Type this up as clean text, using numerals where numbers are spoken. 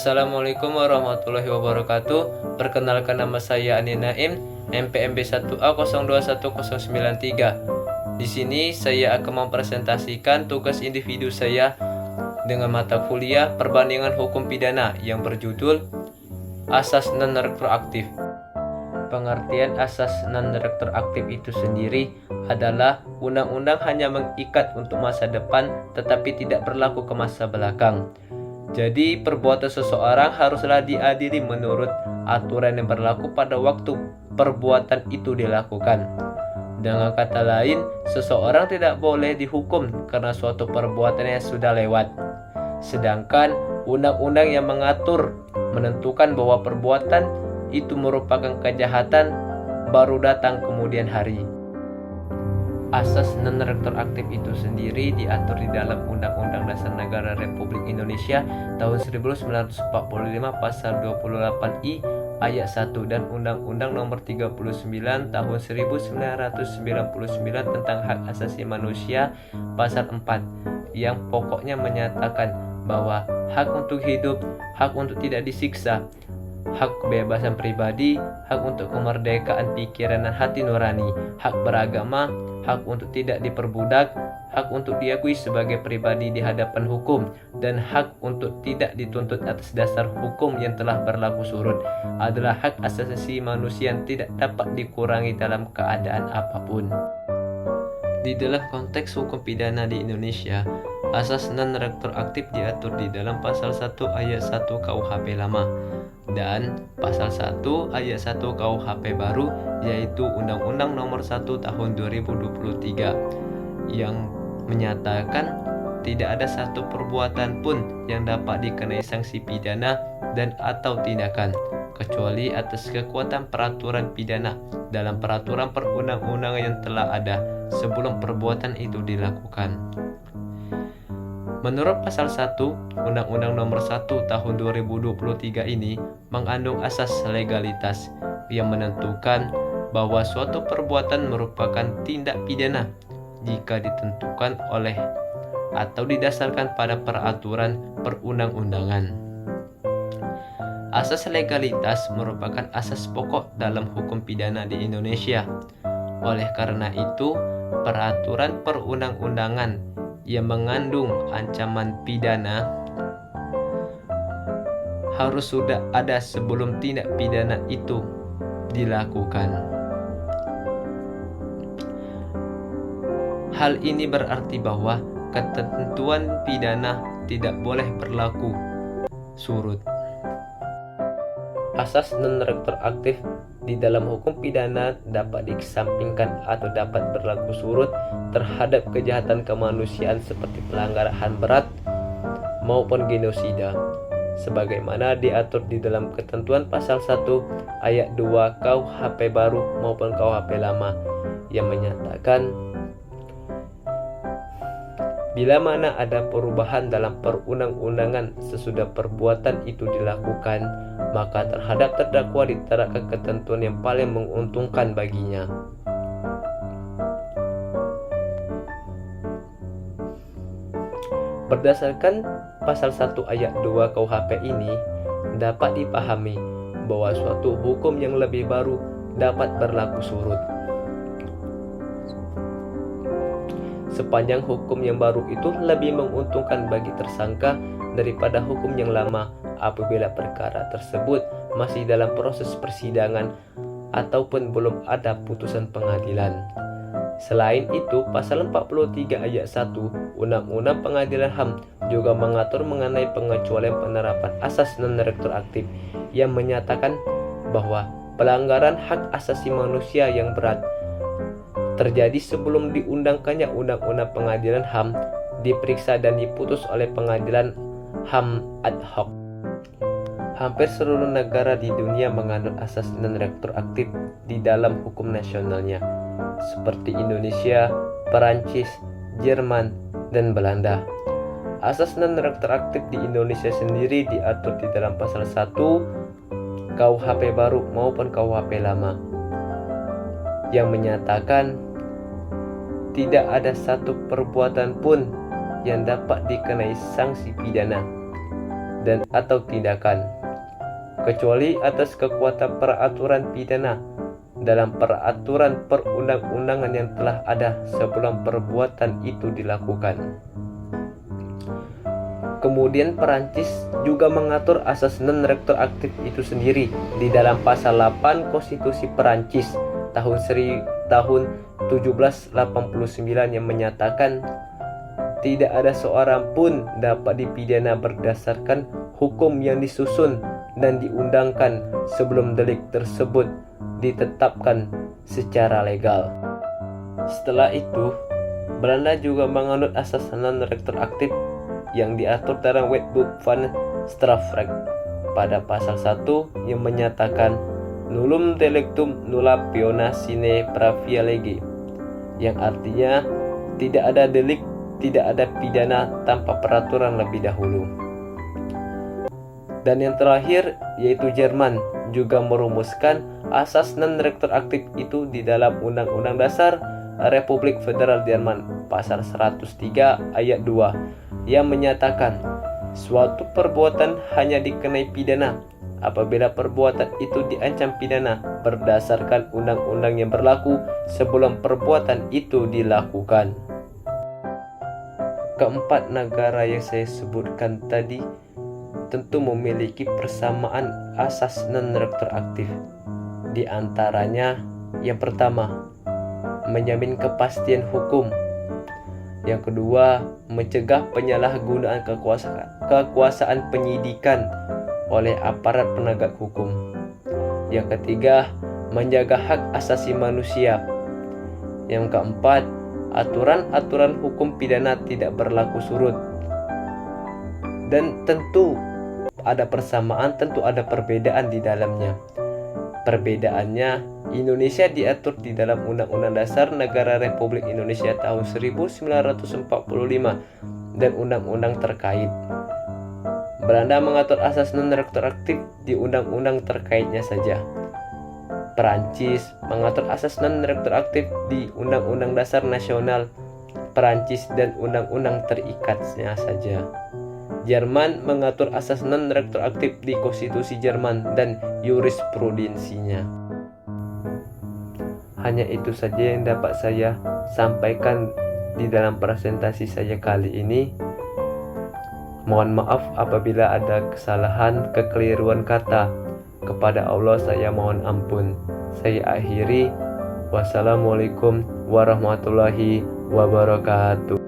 Assalamualaikum warahmatullahi wabarakatuh. Perkenalkan, nama saya Andi Naim, MPMB 1A 021093. Di sini saya akan mempresentasikan tugas individu saya dengan mata kuliah Perbandingan Hukum Pidana yang berjudul Asas Non-Retroaktif. Pengertian asas non-retroaktif itu sendiri adalah undang-undang hanya mengikat untuk masa depan tetapi tidak berlaku ke masa belakang. Jadi perbuatan seseorang haruslah diadili menurut aturan yang berlaku pada waktu perbuatan itu dilakukan. Dengan kata lain, seseorang tidak boleh dihukum karena suatu perbuatan yang sudah lewat. Sedangkan undang-undang yang menentukan bahwa perbuatan itu merupakan kejahatan baru datang kemudian hari. Asas non-retroaktif itu sendiri diatur di dalam Undang-Undang Dasar Negara Republik Indonesia tahun 1945 pasal 28I ayat 1 dan Undang-Undang Nomor 39 tahun 1999 tentang Hak Asasi Manusia pasal 4 yang pokoknya menyatakan bahwa hak untuk hidup, hak untuk tidak disiksa, hak kebebasan pribadi, hak untuk kemerdekaan pikiran dan hati nurani, hak beragama, hak untuk tidak diperbudak, hak untuk diakui sebagai pribadi di hadapan hukum, dan hak untuk tidak dituntut atas dasar hukum yang telah berlaku surut adalah hak asasi manusia yang tidak dapat dikurangi dalam keadaan apapun. Di dalam konteks hukum pidana di Indonesia, asas non-retroaktif diatur di dalam pasal 1 ayat 1 KUHP lama dan pasal 1 ayat 1 KUHP baru, yaitu Undang-Undang Nomor 1 Tahun 2023 yang menyatakan tidak ada satu perbuatan pun yang dapat dikenai sanksi pidana dan atau tindakan kecuali atas kekuatan peraturan pidana dalam peraturan perundang-undangan yang telah ada sebelum perbuatan itu dilakukan. Menurut pasal 1 Undang-Undang Nomor 1 Tahun 2023 ini mengandung asas legalitas yang menentukan bahwa suatu perbuatan merupakan tindak pidana jika ditentukan oleh atau didasarkan pada peraturan perundang-undangan. Asas legalitas merupakan asas pokok dalam hukum pidana di Indonesia. Oleh karena itu, peraturan perundang-undangan yang mengandung ancaman pidana harus sudah ada sebelum tindak pidana itu dilakukan. Hal ini berarti bahwa ketentuan pidana tidak boleh berlaku surut. Asas non-retroaktif di dalam hukum pidana dapat dikesampingkan atau dapat berlaku surut terhadap kejahatan kemanusiaan seperti pelanggaran HAM berat maupun genosida, sebagaimana diatur di dalam ketentuan pasal 1 ayat 2 KUHP baru maupun KUHP lama yang menyatakan bila mana ada perubahan dalam perundang-undangan sesudah perbuatan itu dilakukan, maka terhadap terdakwa diterapkan ketentuan yang paling menguntungkan baginya. Berdasarkan pasal 1 ayat 2 KUHP ini, dapat dipahami bahwa suatu hukum yang lebih baru dapat berlaku surut sepanjang hukum yang baru itu lebih menguntungkan bagi tersangka daripada hukum yang lama apabila perkara tersebut masih dalam proses persidangan ataupun belum ada putusan pengadilan. Selain itu, pasal 43 ayat 1 Undang-Undang Pengadilan HAM juga mengatur mengenai pengecualian penerapan asas non-retroaktif yang menyatakan bahwa pelanggaran hak asasi manusia yang berat terjadi sebelum diundangkannya Undang-Undang Pengadilan HAM diperiksa dan diputus oleh pengadilan HAM ad hoc. Hampir seluruh negara di dunia mengandung asas non-retroaktif di dalam hukum nasionalnya, seperti Indonesia, Perancis, Jerman, dan Belanda. Asas non-retroaktif di Indonesia sendiri diatur di dalam pasal 1 KUHP baru maupun KUHP lama yang menyatakan tidak ada satu perbuatan pun yang dapat dikenai sanksi pidana dan atau tindakan, kecuali atas kekuatan peraturan pidana dalam peraturan perundang-undangan yang telah ada sebelum perbuatan itu dilakukan. Kemudian Perancis juga mengatur asas non-retroaktif itu sendiri di dalam pasal 8 Konstitusi Perancis tahun 1789 yang menyatakan tidak ada seorang pun dapat dipidana berdasarkan hukum yang disusun dan diundangkan sebelum delik tersebut ditetapkan secara legal. Setelah itu, Belanda juga menganut asas non-retroaktif yang diatur dalam Wetboek van Strafrecht pada pasal 1 yang menyatakan nullum delictum nulla peona sine pravia lege, yang artinya tidak ada delik, tidak ada pidana tanpa peraturan lebih dahulu. Dan yang terakhir yaitu Jerman juga merumuskan asas non-retroaktif itu di dalam Undang-Undang Dasar Republik Federal Jerman pasal 103 ayat 2 yang menyatakan suatu perbuatan hanya dikenai pidana apabila perbuatan itu diancam pidana berdasarkan undang-undang yang berlaku sebelum perbuatan itu dilakukan. Keempat negara yang saya sebutkan tadi tentu memiliki persamaan asas non-retroaktif. Di antaranya, yang pertama, menjamin kepastian hukum. Yang kedua, mencegah penyalahgunaan kekuasaan penyidikan oleh aparat penegak hukum. Yang ketiga, menjaga hak asasi manusia. Yang keempat, aturan-aturan hukum pidana tidak berlaku surut. Dan tentu ada persamaan, tentu ada perbedaan di dalamnya. Perbedaannya, Indonesia diatur di dalam Undang-Undang Dasar Negara Republik Indonesia tahun 1945 dan undang-undang terkait. Belanda mengatur asas non-retroaktif di undang-undang terkaitnya saja. Perancis mengatur asas non-retroaktif di Undang-Undang Dasar Nasional Perancis dan undang-undang terikatnya saja. Jerman mengatur asas non-retroaktif di Konstitusi Jerman dan jurisprudensinya. Hanya itu saja yang dapat saya sampaikan di dalam presentasi saya kali ini. Mohon maaf apabila ada kesalahan, kekeliruan kata. Kepada Allah saya mohon ampun. Saya akhiri. Wassalamualaikum warahmatullahi wabarakatuh.